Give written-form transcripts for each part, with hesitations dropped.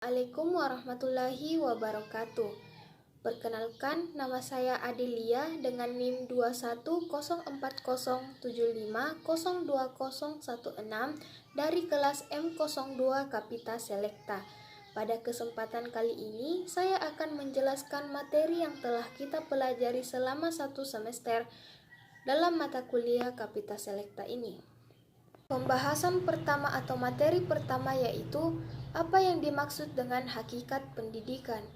Assalamualaikum warahmatullahi wabarakatuh. Perkenalkan, nama saya Adelia dengan NIM 2104075020016 dari kelas M02 Kapita Selekta. Pada kesempatan kali ini, saya akan menjelaskan materi yang telah kita pelajari selama 1 semester dalam mata kuliah Kapita Selekta ini. Pembahasan pertama atau materi pertama yaitu apa yang dimaksud dengan hakikat pendidikan.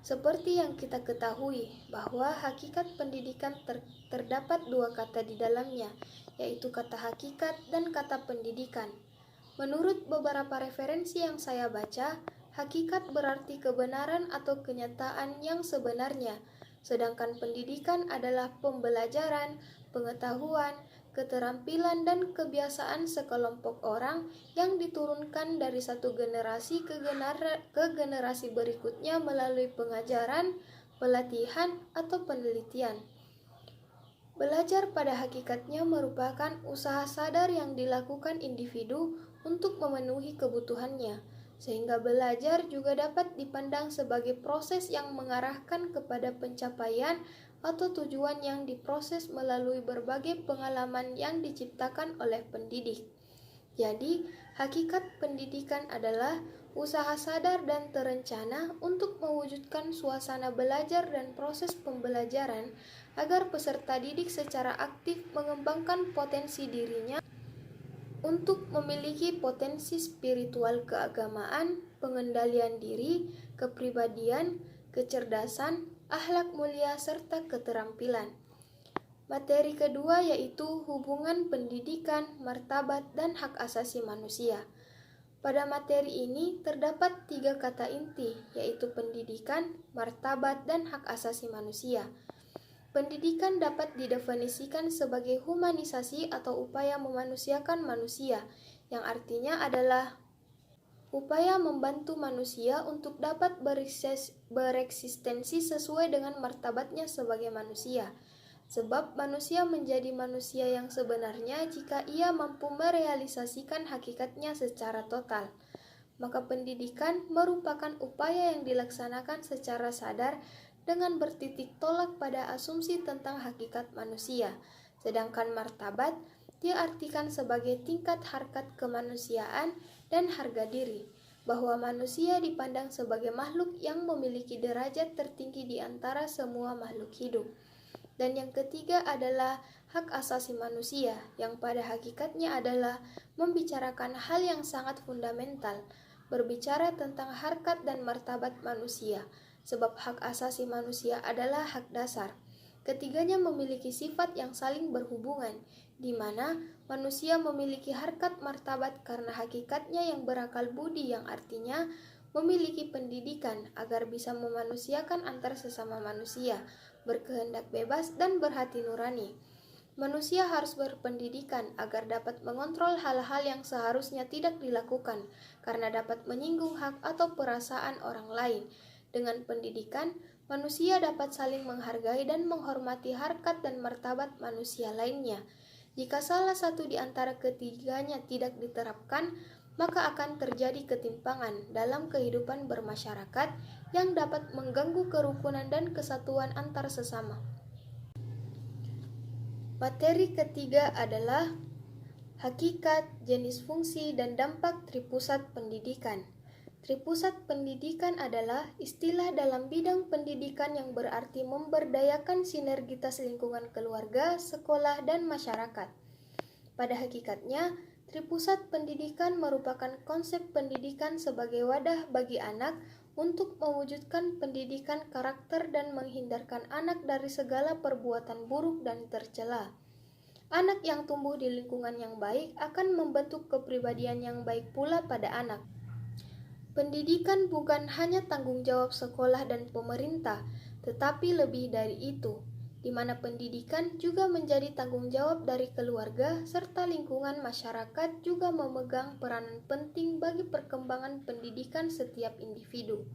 Seperti yang kita ketahui bahwa hakikat pendidikan terdapat dua kata di dalamnya, yaitu kata hakikat dan kata pendidikan. Menurut beberapa referensi yang saya baca, hakikat berarti kebenaran atau kenyataan yang sebenarnya, sedangkan pendidikan adalah pembelajaran, pengetahuan, keterampilan dan kebiasaan sekelompok orang yang diturunkan dari satu generasi ke generasi berikutnya melalui pengajaran, pelatihan, atau penelitian. Belajar pada hakikatnya merupakan usaha sadar yang dilakukan individu untuk memenuhi kebutuhannya, sehingga belajar juga dapat dipandang sebagai proses yang mengarahkan kepada pencapaian atau tujuan yang diproses melalui berbagai pengalaman yang diciptakan oleh pendidik. Jadi, hakikat pendidikan adalah usaha sadar dan terencana untuk mewujudkan suasana belajar dan proses pembelajaran agar peserta didik secara aktif mengembangkan potensi dirinya untuk memiliki potensi spiritual keagamaan, pengendalian diri, kepribadian, kecerdasan, akhlak mulia, serta keterampilan. Materi kedua yaitu hubungan pendidikan, martabat, dan hak asasi manusia. Pada materi ini terdapat 3 kata inti, yaitu pendidikan, martabat, dan hak asasi manusia. Pendidikan dapat didefinisikan sebagai humanisasi atau upaya memanusiakan manusia, yang artinya adalah upaya membantu manusia untuk dapat bereksistensi sesuai dengan martabatnya sebagai manusia. Sebab manusia menjadi manusia yang sebenarnya jika ia mampu merealisasikan hakikatnya secara total. Maka pendidikan merupakan upaya yang dilaksanakan secara sadar dengan bertitik tolak pada asumsi tentang hakikat manusia. Sedangkan martabat diartikan sebagai tingkat harkat kemanusiaan dan harga diri, bahwa manusia dipandang sebagai makhluk yang memiliki derajat tertinggi di antara semua makhluk hidup. Dan yang ketiga adalah hak asasi manusia, yang pada hakikatnya adalah membicarakan hal yang sangat fundamental, berbicara tentang harkat dan martabat manusia, sebab hak asasi manusia adalah hak dasar. Ketiganya memiliki sifat yang saling berhubungan, di mana manusia memiliki harkat martabat karena hakikatnya yang berakal budi, yang artinya memiliki pendidikan agar bisa memanusiakan antar sesama manusia, berkehendak bebas dan berhati nurani. Manusia harus berpendidikan agar dapat mengontrol hal-hal yang seharusnya tidak dilakukan karena dapat menyinggung hak atau perasaan orang lain. Dengan pendidikan, manusia dapat saling menghargai dan menghormati harkat dan martabat manusia lainnya. Jika salah satu di antara ketiganya tidak diterapkan, maka akan terjadi ketimpangan dalam kehidupan bermasyarakat yang dapat mengganggu kerukunan dan kesatuan antar sesama. Materi ketiga adalah hakikat, jenis fungsi, dan dampak tripusat pendidikan. Tripusat pendidikan adalah istilah dalam bidang pendidikan yang berarti memberdayakan sinergitas lingkungan keluarga, sekolah, dan masyarakat. Pada hakikatnya, tripusat pendidikan merupakan konsep pendidikan sebagai wadah bagi anak untuk mewujudkan pendidikan karakter dan menghindarkan anak dari segala perbuatan buruk dan tercela. Anak yang tumbuh di lingkungan yang baik akan membentuk kepribadian yang baik pula pada anak. Pendidikan bukan hanya tanggung jawab sekolah dan pemerintah, tetapi lebih dari itu, di mana pendidikan juga menjadi tanggung jawab dari keluarga serta lingkungan masyarakat juga memegang peranan penting bagi perkembangan pendidikan setiap individu.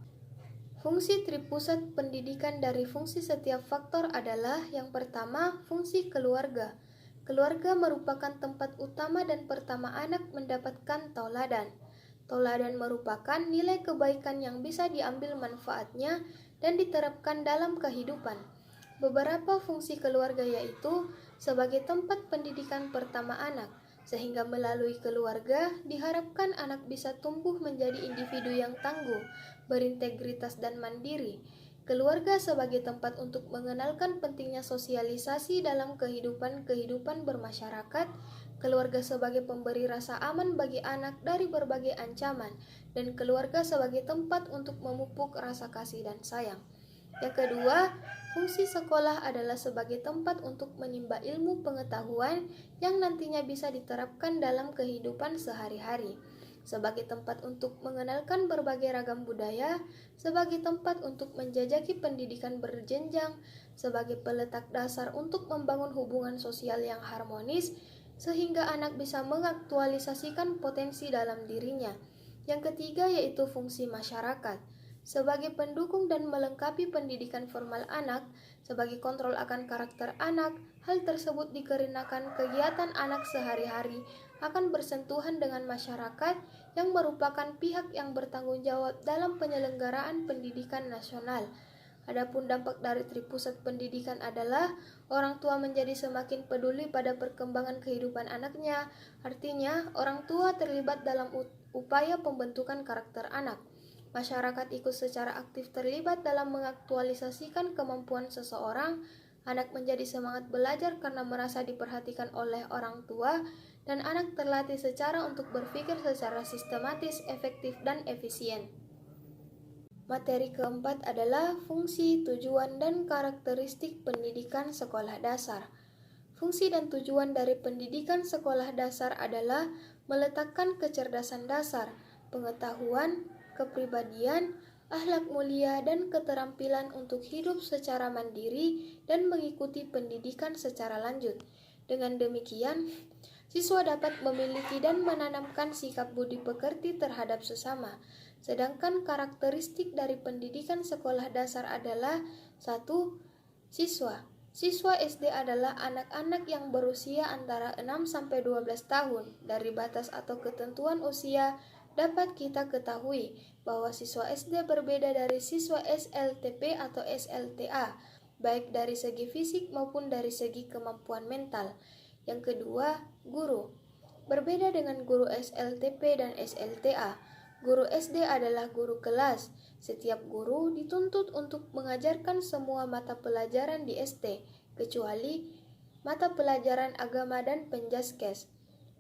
Fungsi tripusat pendidikan dari fungsi setiap faktor adalah yang pertama, fungsi keluarga. Keluarga merupakan tempat utama dan pertama anak mendapatkan tauladan. Teladan merupakan nilai kebaikan yang bisa diambil manfaatnya dan diterapkan dalam kehidupan. Beberapa fungsi keluarga yaitu sebagai tempat pendidikan pertama anak, sehingga melalui keluarga diharapkan anak bisa tumbuh menjadi individu yang tangguh, berintegritas dan mandiri. Keluarga sebagai tempat untuk mengenalkan pentingnya sosialisasi dalam kehidupan bermasyarakat. Keluarga sebagai pemberi rasa aman bagi anak dari berbagai ancaman, dan keluarga sebagai tempat untuk memupuk rasa kasih dan sayang. Yang kedua, fungsi sekolah adalah sebagai tempat untuk menimba ilmu pengetahuan yang nantinya bisa diterapkan dalam kehidupan sehari-hari, sebagai tempat untuk mengenalkan berbagai ragam budaya, sebagai tempat untuk menjajaki pendidikan berjenjang, sebagai peletak dasar untuk membangun hubungan sosial yang harmonis, sehingga anak bisa mengaktualisasikan potensi dalam dirinya. Yang ketiga yaitu fungsi masyarakat, sebagai pendukung dan melengkapi pendidikan formal anak, sebagai kontrol akan karakter anak. Hal tersebut dikarenakan kegiatan anak sehari-hari akan bersentuhan dengan masyarakat yang merupakan pihak yang bertanggung jawab dalam penyelenggaraan pendidikan nasional. Adapun dampak dari tripusat pendidikan adalah orang tua menjadi semakin peduli pada perkembangan kehidupan anaknya. Artinya, orang tua terlibat dalam upaya pembentukan karakter anak. Masyarakat ikut secara aktif terlibat dalam mengaktualisasikan kemampuan seseorang. Anak menjadi semangat belajar karena merasa diperhatikan oleh orang tua, dan anak terlatih secara untuk berpikir secara sistematis, efektif, dan efisien. Materi keempat adalah fungsi, tujuan, dan karakteristik pendidikan sekolah dasar. Fungsi dan tujuan dari pendidikan sekolah dasar adalah meletakkan kecerdasan dasar, pengetahuan, kepribadian, akhlak mulia, dan keterampilan untuk hidup secara mandiri dan mengikuti pendidikan secara lanjut. Dengan demikian, siswa dapat memiliki dan menanamkan sikap budi pekerti terhadap sesama. Sedangkan karakteristik dari pendidikan sekolah dasar adalah 1. Siswa. Siswa SD adalah anak-anak yang berusia antara 6-12 tahun. Dari batas atau ketentuan usia dapat kita ketahui bahwa siswa SD berbeda dari siswa SLTP atau SLTA, baik dari segi fisik maupun dari segi kemampuan mental. Yang kedua, guru. Berbeda dengan guru SLTP dan SLTA, guru SD adalah guru kelas. Setiap guru dituntut untuk mengajarkan semua mata pelajaran di SD, kecuali mata pelajaran agama dan penjaskes.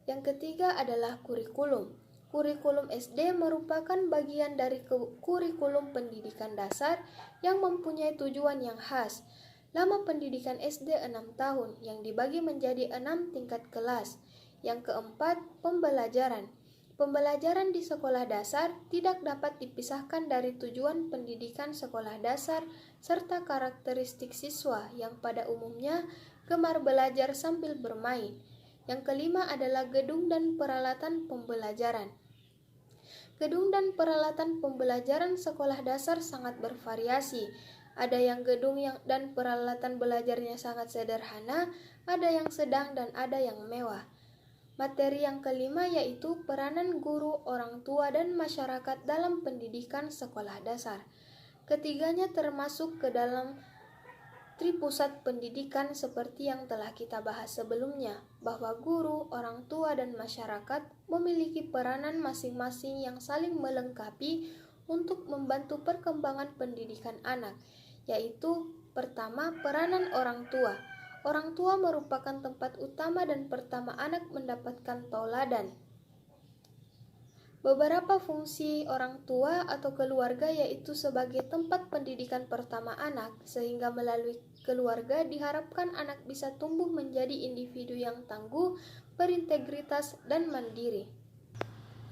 Yang ketiga adalah kurikulum. Kurikulum SD merupakan bagian dari kurikulum pendidikan dasar yang mempunyai tujuan yang khas. Lama pendidikan SD 6 tahun yang dibagi menjadi 6 tingkat kelas. Yang keempat, pembelajaran. Pembelajaran di sekolah dasar tidak dapat dipisahkan dari tujuan pendidikan sekolah dasar serta karakteristik siswa yang pada umumnya gemar belajar sambil bermain. Yang kelima adalah gedung dan peralatan pembelajaran. Gedung dan peralatan pembelajaran sekolah dasar sangat bervariasi. Ada yang gedung dan peralatan belajarnya sangat sederhana, ada yang sedang, dan ada yang mewah. Materi yang kelima yaitu peranan guru, orang tua, dan masyarakat dalam pendidikan sekolah dasar. Ketiganya termasuk ke dalam tripusat pendidikan seperti yang telah kita bahas sebelumnya, bahwa guru, orang tua, dan masyarakat memiliki peranan masing-masing yang saling melengkapi untuk membantu perkembangan pendidikan anak, yaitu pertama, peranan orang tua. Orang tua merupakan tempat utama dan pertama anak mendapatkan tauladan. Beberapa fungsi orang tua atau keluarga yaitu sebagai tempat pendidikan pertama anak, sehingga melalui keluarga diharapkan anak bisa tumbuh menjadi individu yang tangguh, berintegritas, dan mandiri.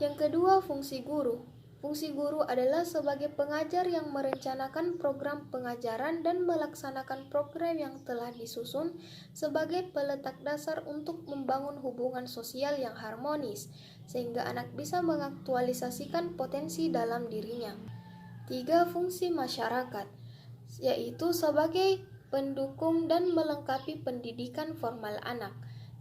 Yang kedua, fungsi guru. Fungsi guru adalah sebagai pengajar yang merencanakan program pengajaran dan melaksanakan program yang telah disusun sebagai peletak dasar untuk membangun hubungan sosial yang harmonis, sehingga anak bisa mengaktualisasikan potensi dalam dirinya. 3. Fungsi masyarakat, yaitu sebagai pendukung dan melengkapi pendidikan formal anak.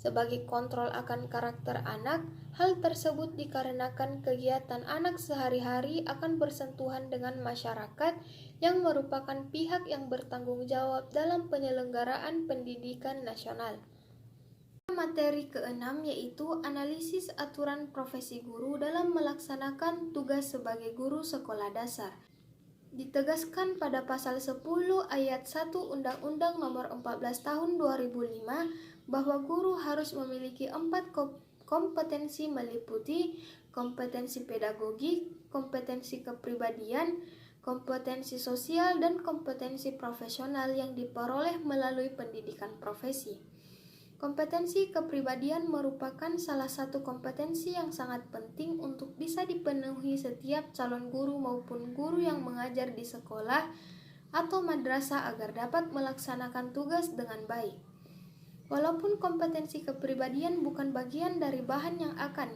sebagai kontrol akan karakter anak. Hal tersebut dikarenakan kegiatan anak sehari-hari akan bersentuhan dengan masyarakat yang merupakan pihak yang bertanggung jawab dalam penyelenggaraan pendidikan nasional. Materi keenam yaitu analisis aturan profesi guru dalam melaksanakan tugas sebagai guru sekolah dasar. Ditegaskan pada pasal 10 ayat 1 Undang-Undang Nomor 14 Tahun 2005 bahwa guru harus memiliki 4 kompetensi meliputi kompetensi pedagogik, kompetensi kepribadian, kompetensi sosial, dan kompetensi profesional yang diperoleh melalui pendidikan profesi. Kompetensi kepribadian merupakan salah satu kompetensi yang sangat penting untuk bisa dipenuhi setiap calon guru maupun guru yang mengajar di sekolah atau madrasah agar dapat melaksanakan tugas dengan baik. Walaupun kompetensi kepribadian bukan bagian dari bahan yang akan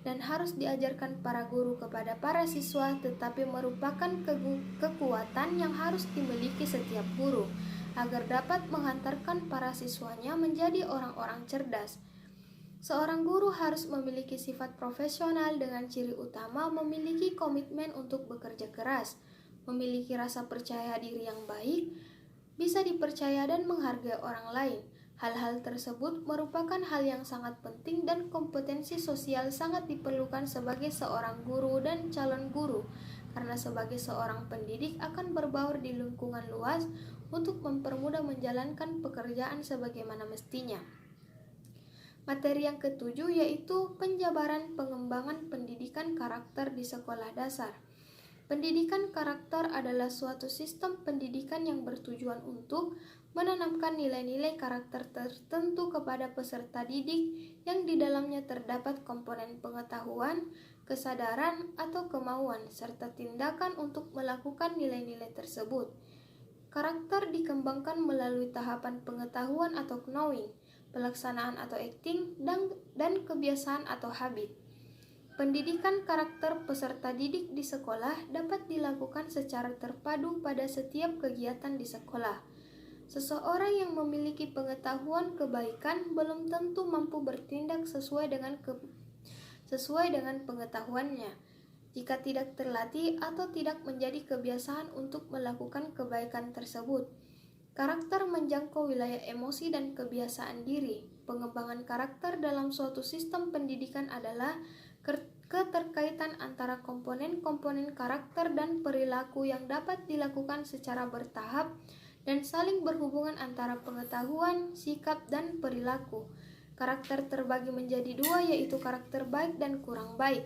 dan harus diajarkan para guru kepada para siswa, tetapi merupakan kekuatan yang harus dimiliki setiap guru agar dapat menghantarkan para siswanya menjadi orang-orang cerdas. Seorang guru harus memiliki sifat profesional dengan ciri utama memiliki komitmen untuk bekerja keras, memiliki rasa percaya diri yang baik, bisa dipercaya dan menghargai orang lain. Hal-hal tersebut merupakan hal yang sangat penting dan kompetensi sosial sangat diperlukan sebagai seorang guru dan calon guru, karena sebagai seorang pendidik akan berbaur di lingkungan luas untuk mempermudah menjalankan pekerjaan sebagaimana mestinya. Materi yang ketujuh yaitu penjabaran pengembangan pendidikan karakter di sekolah dasar. Pendidikan karakter adalah suatu sistem pendidikan yang bertujuan untuk menanamkan nilai-nilai karakter tertentu kepada peserta didik yang di dalamnya terdapat komponen pengetahuan, kesadaran, atau kemauan, serta tindakan untuk melakukan nilai-nilai tersebut. Karakter dikembangkan melalui tahapan pengetahuan atau knowing, pelaksanaan atau acting, dan kebiasaan atau habit. Pendidikan karakter peserta didik di sekolah dapat dilakukan secara terpadu pada setiap kegiatan di sekolah. Seseorang yang memiliki pengetahuan kebaikan belum tentu mampu bertindak sesuai dengan pengetahuannya jika tidak terlatih atau tidak menjadi kebiasaan untuk melakukan kebaikan tersebut. Karakter menjangkau wilayah emosi dan kebiasaan diri. Pengembangan karakter dalam suatu sistem pendidikan adalah keterkaitan antara komponen-komponen karakter dan perilaku yang dapat dilakukan secara bertahap dan saling berhubungan antara pengetahuan, sikap, dan perilaku. Karakter terbagi menjadi dua, yaitu karakter baik dan kurang baik.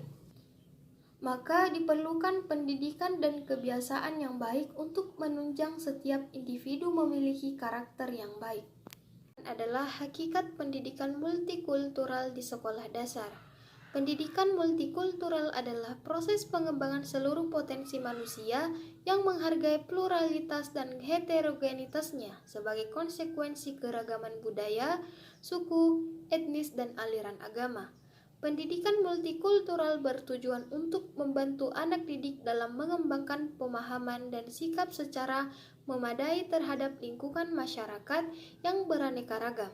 Maka diperlukan pendidikan dan kebiasaan yang baik untuk menunjang setiap individu memiliki karakter yang baik. Adalah hakikat pendidikan multikultural di sekolah dasar. Pendidikan multikultural adalah proses pengembangan seluruh potensi manusia yang menghargai pluralitas dan heterogenitasnya sebagai konsekuensi keragaman budaya, suku, etnis, dan aliran agama. Pendidikan multikultural bertujuan untuk membantu anak didik dalam mengembangkan pemahaman dan sikap secara memadai terhadap lingkungan masyarakat yang beraneka ragam.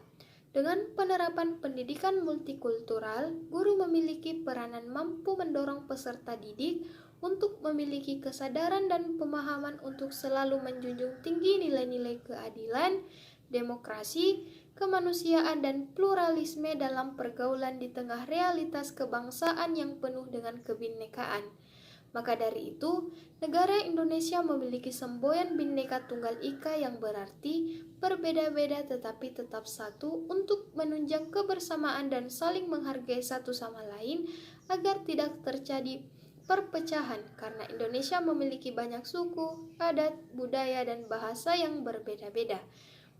Dengan penerapan pendidikan multikultural, guru memiliki peranan mampu mendorong peserta didik untuk memiliki kesadaran dan pemahaman untuk selalu menjunjung tinggi nilai-nilai keadilan, demokrasi, kemanusiaan, dan pluralisme dalam pergaulan di tengah realitas kebangsaan yang penuh dengan kebinekaan. Maka dari itu, negara Indonesia memiliki semboyan Bhinneka Tunggal Ika yang berarti berbeda-beda tetapi tetap satu untuk menunjang kebersamaan dan saling menghargai satu sama lain agar tidak terjadi perpecahan karena Indonesia memiliki banyak suku, adat, budaya, dan bahasa yang berbeda-beda.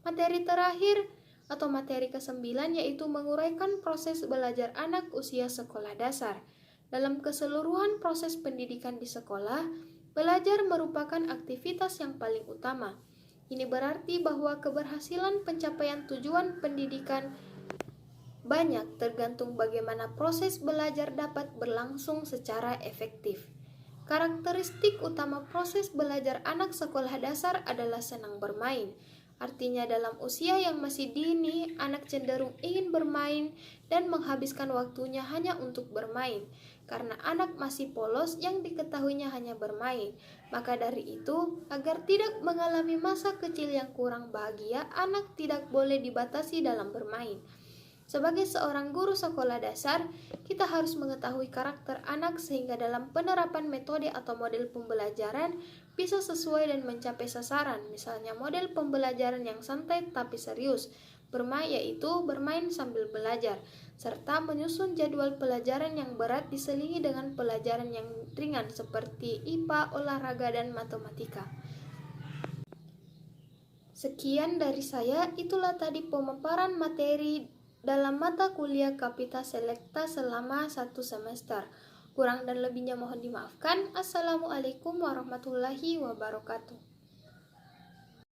Materi terakhir atau materi ke-9 yaitu menguraikan proses belajar anak usia sekolah dasar. Dalam keseluruhan proses pendidikan di sekolah, belajar merupakan aktivitas yang paling utama. Ini berarti bahwa keberhasilan pencapaian tujuan pendidikan banyak tergantung bagaimana proses belajar dapat berlangsung secara efektif. Karakteristik utama proses belajar anak sekolah dasar adalah senang bermain. Artinya dalam usia yang masih dini, anak cenderung ingin bermain dan menghabiskan waktunya hanya untuk bermain. Karena anak masih polos yang diketahuinya hanya bermain. Maka dari itu, agar tidak mengalami masa kecil yang kurang bahagia, anak tidak boleh dibatasi dalam bermain. Sebagai seorang guru sekolah dasar, kita harus mengetahui karakter anak sehingga dalam penerapan metode atau model pembelajaran bisa sesuai dan mencapai sasaran. Misalnya model pembelajaran yang santai tapi serius, bermain yaitu bermain sambil belajar, serta menyusun jadwal pelajaran yang berat diselingi dengan pelajaran yang ringan seperti IPA, olahraga, dan matematika. Sekian dari saya, itulah tadi pemaparan materi dalam mata kuliah Kapita Selecta selama 1 semester. Kurang dan lebihnya mohon dimaafkan. Assalamualaikum warahmatullahi wabarakatuh.